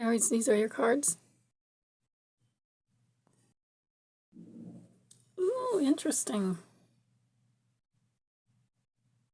Aries, these are your cards. Ooh, interesting.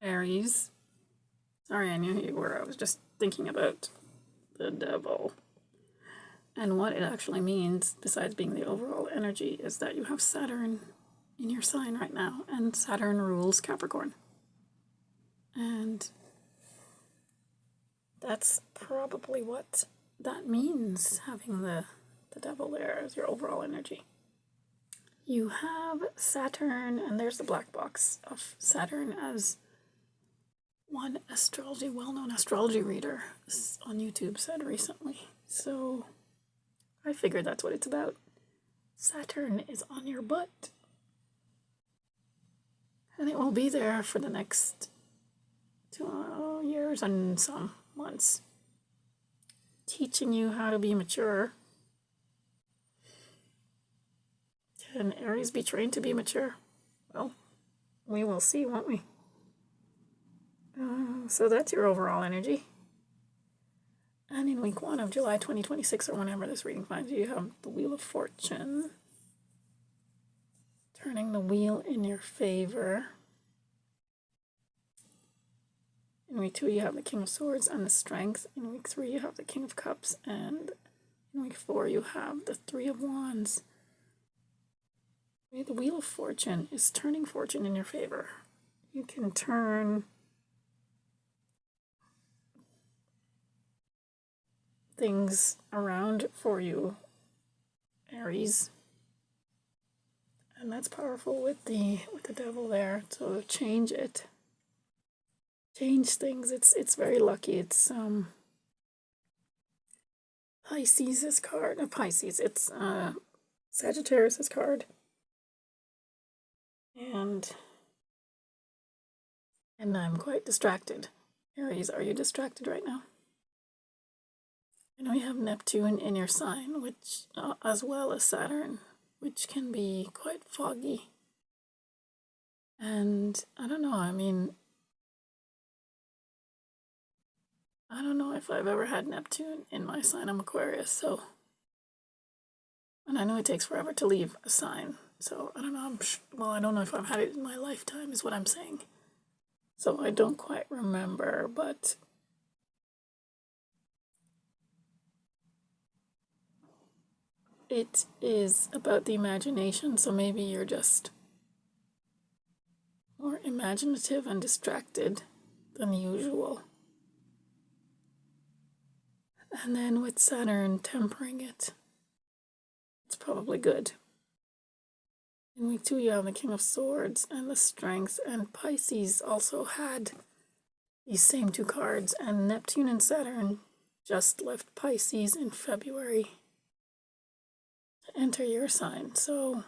Aries. Sorry, I knew who you were. I was just thinking about the devil. And what it actually means, besides being the overall energy, is that you have Saturn in your sign right now, and Saturn rules Capricorn. And that's probably what that means, having the devil there as your overall energy. You have Saturn, and there's the black box of Saturn as one well-known astrology reader on YouTube said recently. So I figured that's what it's about. Saturn is on your butt. And it will be there for the next 2 years and some months. Teaching you how to be mature. Can Aries be trained to be mature? Well, we will see, won't we? So that's your overall energy. And in week 1 of July 2026, or whenever this reading finds you, you have the Wheel of Fortune. Turning the wheel in your favor. In week 2, you have the King of Swords and the Strength. In week 3, you have the King of Cups. And in week 4, you have the Three of Wands. The Wheel of Fortune is turning fortune in your favor. You can turn things around for you, Aries. And that's powerful with the devil there. So change it. Change things. It's very lucky. It's Pisces' card. Pisces. It's Sagittarius' card. And I'm quite distracted. Aries, are you distracted right now? I know you have Neptune in your sign, which as well as Saturn, which can be quite foggy. And I don't know, I don't know if I've ever had Neptune in my sign. I'm Aquarius, so. And I know it takes forever to leave a sign. So I don't know, I don't know if I've had it in my lifetime, is what I'm saying. So I don't quite remember, but it is about the imagination, so maybe you're just more imaginative and distracted than usual. And then with Saturn tempering it, it's probably good. In week 2, you have the King of Swords and the Strength, and Pisces also had these same 2 cards, and Neptune and Saturn just left Pisces in February to enter your sign. So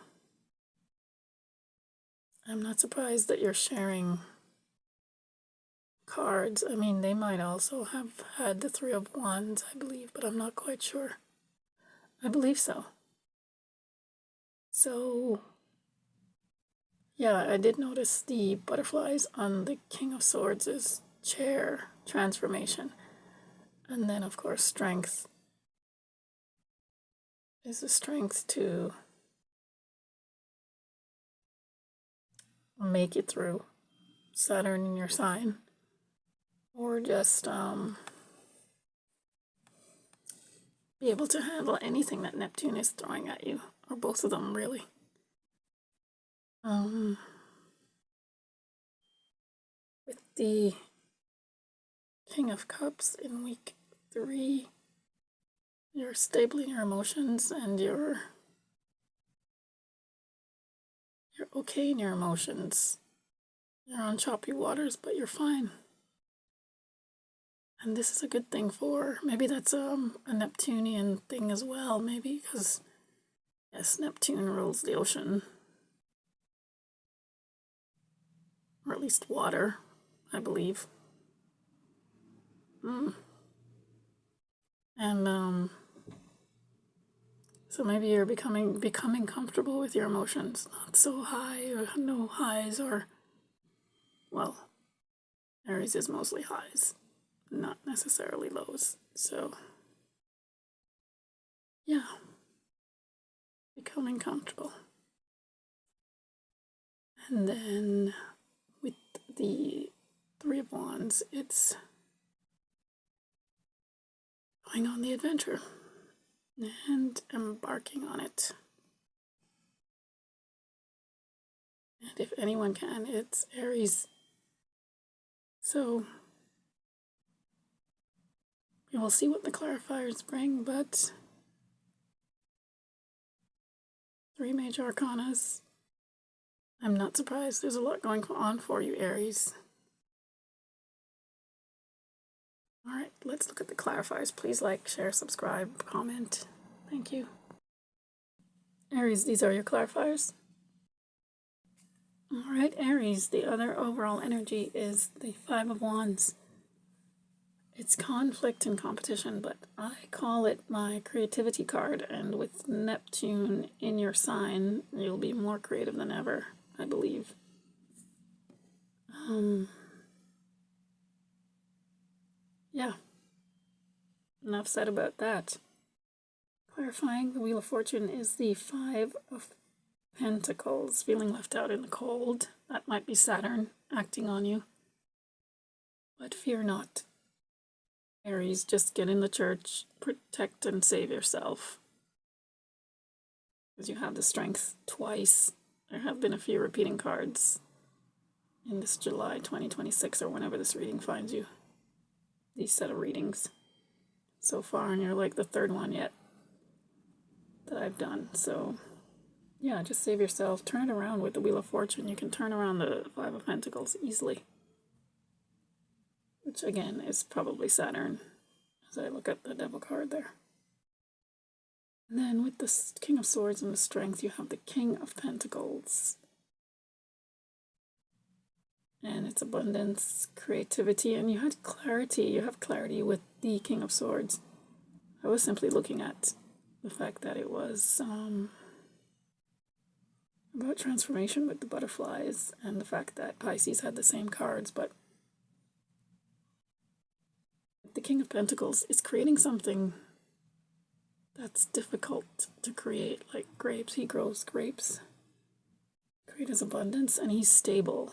I'm not surprised that you're sharing cards. I mean, they might also have had the Three of Wands, I believe, but I'm not quite sure. I believe so. So yeah, I did notice the butterflies on the King of Swords' chair transformation. And then, of course, Strength is the strength to make it through Saturn in your sign. Or just be able to handle anything that Neptune is throwing at you. Or both of them, really. With the King of Cups in week 3, you're stable in your emotions and you're okay in your emotions. You're on choppy waters, but you're fine. And this is a good thing for, maybe that's a Neptunian thing as well, maybe, because, yes, Neptune rules the ocean. Or at least water, I believe. And so maybe you're becoming comfortable with your emotions, not so high, or no highs, or, well, Aries is mostly highs, not necessarily lows. So yeah, becoming comfortable. And then with the Three of Wands, it's going on the adventure and embarking on it. And if anyone can, it's Aries. So we will see what the clarifiers bring, but 3 major arcanas. I'm not surprised. There's a lot going on for you, Aries. All right, let's look at the clarifiers. Please like, share, subscribe, comment. Thank you. Aries, these are your clarifiers. All right, Aries, the other overall energy is the Five of Wands. It's conflict and competition, but I call it my creativity card, and with Neptune in your sign, you'll be more creative than ever, I believe. Yeah. Enough said about that. Clarifying, the Wheel of Fortune is the Five of Pentacles, feeling left out in the cold. That might be Saturn acting on you. But fear not. Aries, just get in the church, protect and save yourself. Because you have the Strength twice. There have been a few repeating cards in this July 2026 or whenever this reading finds you. These set of readings so far, and you're like the third one yet that I've done. So yeah, just save yourself. Turn it around with the Wheel of Fortune. You can turn around the Five of Pentacles easily. Which again is probably Saturn, as I look at the Devil card there. And then with the King of Swords and the Strength, you have the King of Pentacles. And it's abundance, creativity, and you had clarity. You have clarity with the King of Swords. I was simply looking at the fact that it was about transformation with the butterflies, and the fact that Pisces had the same cards, but the King of Pentacles is creating something that's difficult to create, like grapes. He grows grapes, create his abundance, and he's stable.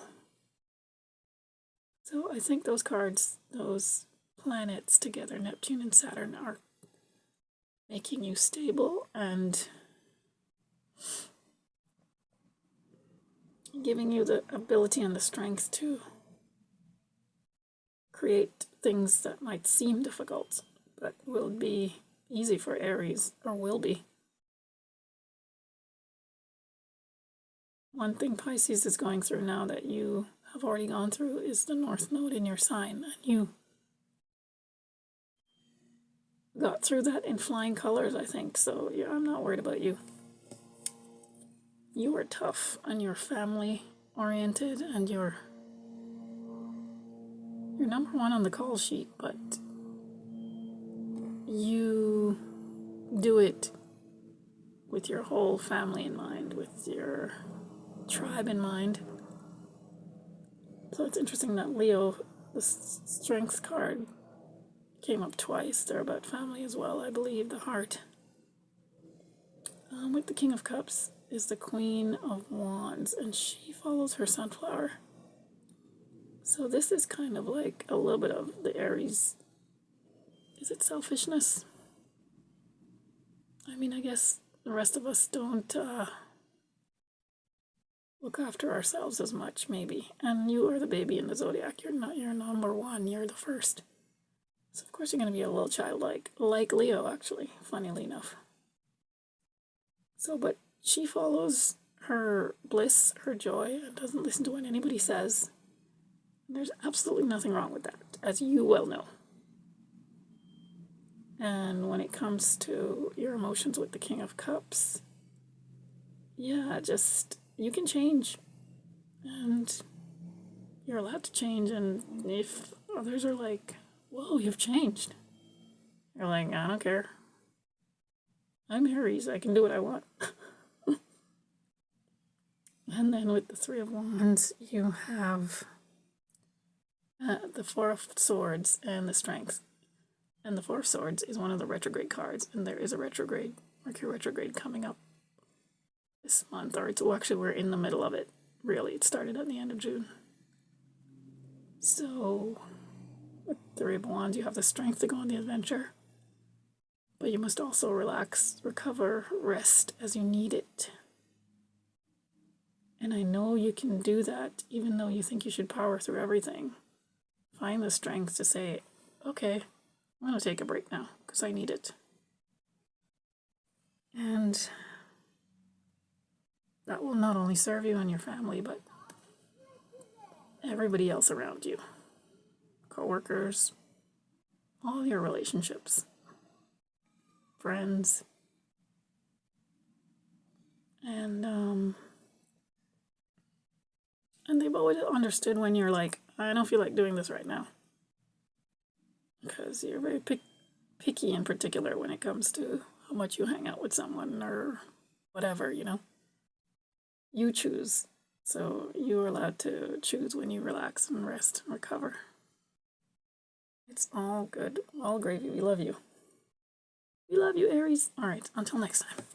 So I think those cards, those planets together, Neptune and Saturn, are making you stable and giving you the ability and the strength to create things that might seem difficult, but will be easy for Aries, or will be. One thing Pisces is going through now that you have already gone through is the North Node in your sign, and you got through that in flying colors, I think. So yeah, I'm not worried about you. You are tough, and you're family oriented, and you're number one on the call sheet, but you do it with your whole family in mind, with your tribe in mind. So it's interesting that Leo, the Strength card, came up twice. They're about family as well, I believe, the heart. With the King of Cups is the Queen of Wands, and she follows her sunflower. So this is kind of like a little bit of the Aries. Is it selfishness? I mean, I guess the rest of us don't look after ourselves as much, maybe. And you are the baby in the zodiac. You're not your number one. You're the first. So of course you're going to be a little childlike, like Leo, actually, funnily enough. So, but she follows her bliss, her joy, and doesn't listen to what anybody says. There's absolutely nothing wrong with that, as you well know. And when it comes to your emotions with the King of Cups, yeah, just, you can change. And you're allowed to change. And if others are like, whoa, you've changed, you're like, I don't care. I'm Aries. I can do what I want. And then with the Three of Wands, you have the Four of Swords and the Strength. And the Four of Swords is one of the retrograde cards, and there is a retrograde, Mercury retrograde, coming up this month, or actually we're in the middle of it. Really, it started at the end of June. So, with the Three of Wands, you have the strength to go on the adventure, but you must also relax, recover, rest as you need it. And I know you can do that, even though you think you should power through everything. Find the strength to say, okay, I'm going to take a break now because I need it. And that will not only serve you and your family, but everybody else around you. Co-workers, all your relationships, friends. And they've always understood when you're like, I don't feel like doing this right now. Because you're very picky in particular when it comes to how much you hang out with someone or whatever, you know. You choose. So you're allowed to choose when you relax and rest and recover. It's all good. All gravy. We love you. We love you, Aries. All right. Until next time.